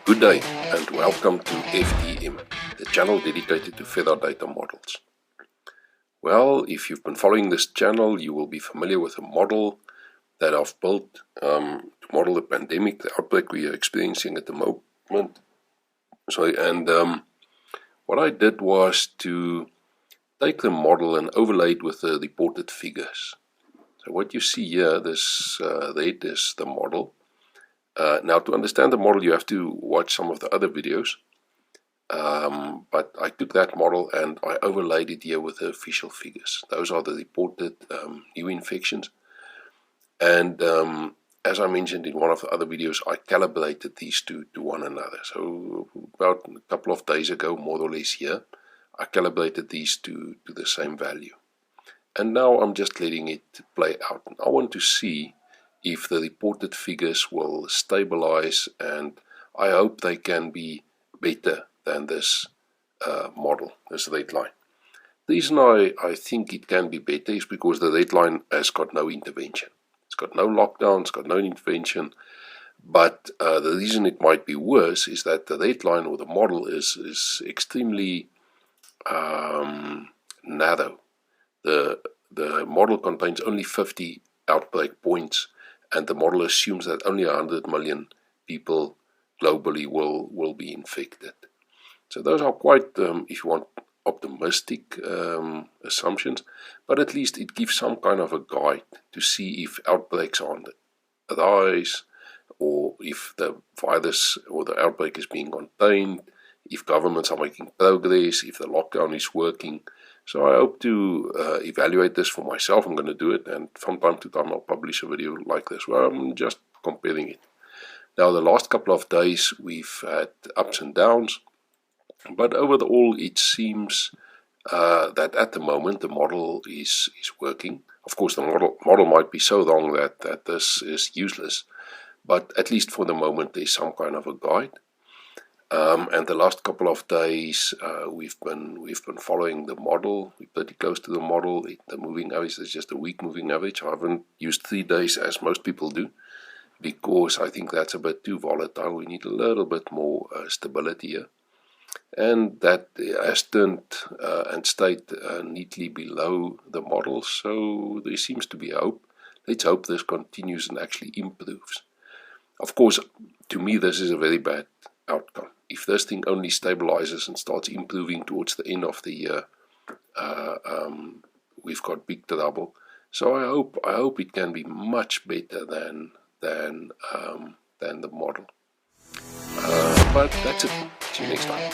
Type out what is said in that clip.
Good day and welcome to FDM, the channel dedicated to Ferra data models. Well, if you've been following this channel, you will be familiar with a model that I've built to model the pandemic, the outbreak we are experiencing at the moment. What I did was to take the model and overlay it with the reported figures. So what you see here, this red is the model. Now, to understand the model, you have to watch some of the other videos. But I took that model and I overlaid it here with the official figures. Those are the reported new infections. And as I mentioned in one of the other videos, I calibrated these two to one another. So about a couple of days ago, more or less here, I calibrated these to the same value. And now I'm just letting it play out. And I want to see if the reported figures will stabilize, and I hope they can be better than this model, this red line. The reason I think it can be better is because the red line has got no intervention. It's got no lockdown, it's got no intervention, but the reason it might be worse is that the red line or the model is extremely narrow. The model contains only 50 outbreak points, and the model assumes that only 100 million people globally will be infected. So those are quite, if you want, optimistic assumptions, but at least it gives some kind of a guide to see if outbreaks are on the rise, or if the virus or the outbreak is being contained, if governments are making progress, if the lockdown is working. So I hope to evaluate this for myself. I'm going to do it, and from time to time I'll publish a video like this where I'm just comparing it. Now, the last couple of days we've had ups and downs, but overall it seems that at the moment the model is working. Of course, the model might be so wrong that this is useless, but at least for the moment there's some kind of a guide. And the last couple of days we've been following the model. We're pretty close to the model. The moving average is just a week moving average. I haven't used 3 days as most people do, because I think that's a bit too volatile. We need a little bit more stability here. And that has turned and stayed neatly below the model. So there seems to be hope. Let's hope this continues and actually improves. Of course, to me this is a very bad outcome. If this thing only stabilizes and starts improving towards the end of the year, we've got big trouble. So I hope it can be much better than the model. But that's it. See you next time.